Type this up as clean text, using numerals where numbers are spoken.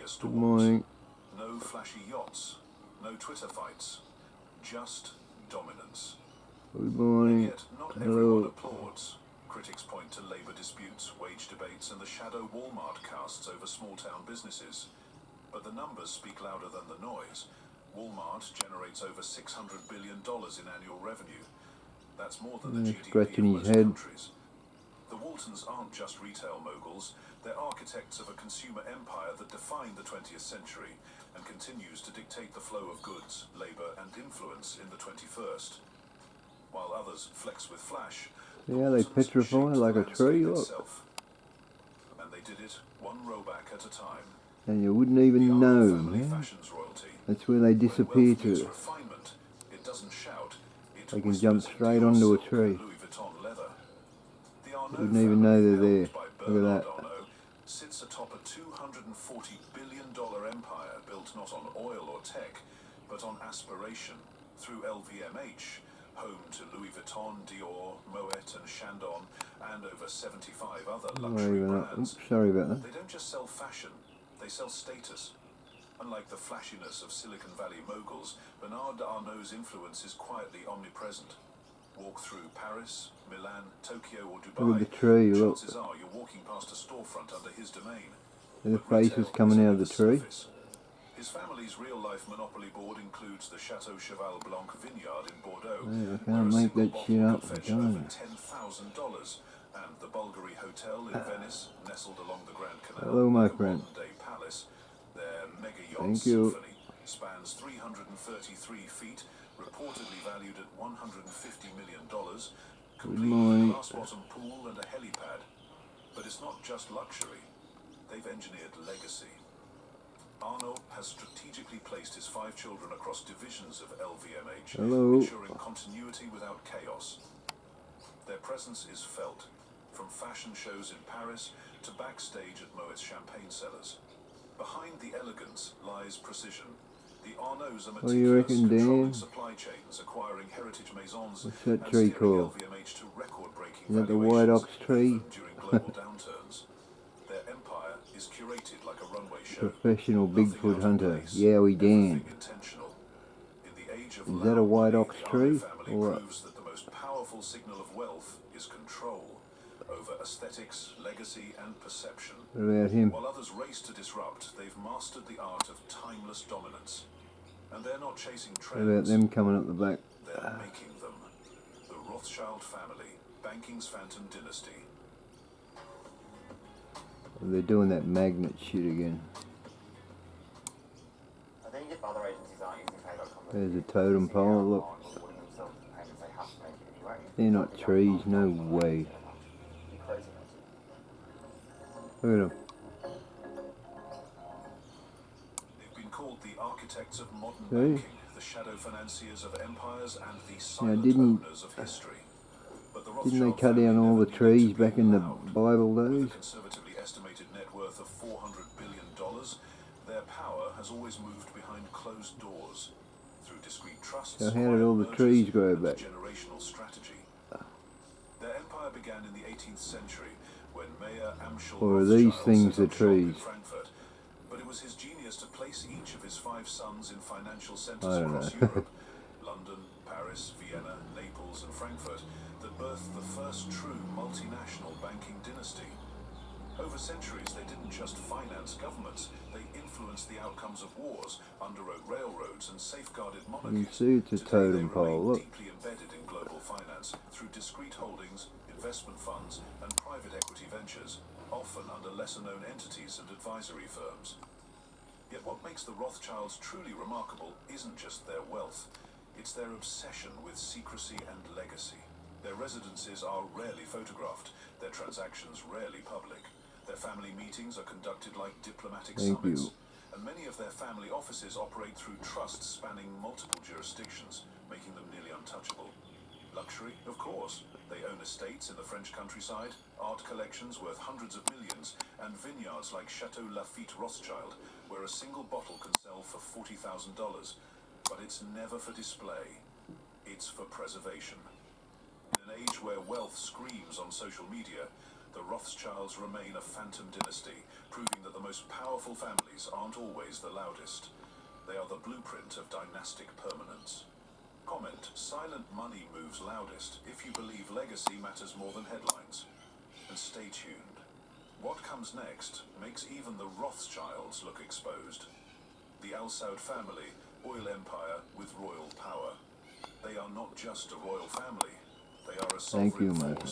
mega storms. Good morning. No flashy yachts, no Twitter fights, just dominance. Good morning. And yet, not everyone applauds. Critics point to labour disputes, wage debates, and the shadow Walmart casts over small-town businesses. But the numbers speak louder than the noise. Walmart generates over $600 billion in annual revenue. That's more than the GDP of most countries. The Waltons aren't just retail moguls. They're architects of a consumer empire that defined the 20th century and continues to dictate the flow of goods, labour, and influence in the 21st. While others flex with flash, yeah, they petrify like a tree, look. And they did it one rowback at a time. And you wouldn't even know, man. That's where they disappear to. It doesn't shout, They can jump straight onto a tree. You wouldn't even know they're there. Look at that. Sits atop a $240 billion empire built not on oil or tech, but on aspiration through LVMH, home to Louis Vuitton, Dior, Moet and Chandon, and over 75 other luxury brands. Oops, sorry about that. They don't just sell fashion, they sell status. Unlike the flashiness of Silicon Valley moguls, Bernard Arnault's influence is quietly omnipresent. Walk through Paris, Milan, Tokyo or Dubai, look at the tree, look. chances are you're walking past a storefront under his domain. The faces coming out of the tree. His family's real-life monopoly board includes the Chateau Cheval Blanc vineyard in Bordeaux, Yeah, I can't make that shit up, over $10,000, and the Bulgari Hotel in Venice, nestled along the Grand Canal. Hello, my like friend. Modern-day palace. Their mega yacht Thank you. Symphony spans 333 feet, reportedly valued at $150 million, complete with a glass-bottom pool and a helipad. But it's not just luxury. They've engineered legacy. Arnault has strategically placed his 5 children across divisions of LVMH, ensuring continuity without chaos. Their presence is felt, from fashion shows in Paris to backstage at Moet's champagne cellars. Behind the elegance lies precision. The Arnaults are meticulous, controlling supply chains, acquiring heritage maisons, what's that tree called? LVMH to record-breaking Is that the white ox tree? during global downturns. Their empire is curated like a runway show. Professional Bigfoot hunter, Yowie Dan. Is that a white ox tree? Or what? Proves that the most powerful signal of wealth is control over aesthetics, legacy, and perception. What about him? While others race to disrupt, they've mastered the art of timeless dominance. And they're not chasing trends. What about them coming up the back? They're making them. The Rothschild family, banking's phantom dynasty. They're doing that magnet shit again. I think if other agencies aren't using pay.com, there's a totem pole, look. They're not trees, no way. Look at them. They've been called the architects of modern banking, the shadow financiers of empires, and the silent owners of history. But the Didn't they cut down all the trees back in the Bible days? With a conservatively estimated net worth of $400 billion, their power has always moved behind closed doors, through discrete trusts. So how did all the trees grow back? Generational strategy. Their empire began in the 18th century when Mayor Amschel Or are these things the trees? Frankfurt, but it was his genius to place each of his 5 sons in financial centers across Europe, London, Paris, Vienna, Naples, and Frankfurt, that birthed the first true multinational banking dynasty. Over centuries, they didn't just finance governments, they influenced the outcomes of wars, underwrote railroads, and safeguarded monarchies. You see it's a totem pole, look. Deeply embedded in global finance through discrete holdings, investment funds, and private equity ventures, often under lesser-known entities and advisory firms. Yet what makes the Rothschilds truly remarkable isn't just their wealth, it's their obsession with secrecy and legacy. Their residences are rarely photographed, their transactions rarely public. Their family meetings are conducted like diplomatic summits, and many of their family offices operate through trusts spanning multiple jurisdictions, making them nearly untouchable. Luxury, of course. They own estates in the French countryside, art collections worth hundreds of millions, and vineyards like Chateau Lafite Rothschild, where a single bottle can sell for $40,000. But it's never for display. It's for preservation. In an age where wealth screams on social media, the Rothschilds remain a phantom dynasty, proving that the most powerful families aren't always the loudest. They are the blueprint of dynastic permanence. Comment, silent money moves loudest if you believe legacy matters more than headlines. And stay tuned. What comes next makes even the Rothschilds look exposed. The Al Saud family, oil empire with royal power. They are not just a royal family, they are a Thank you, sovereign my force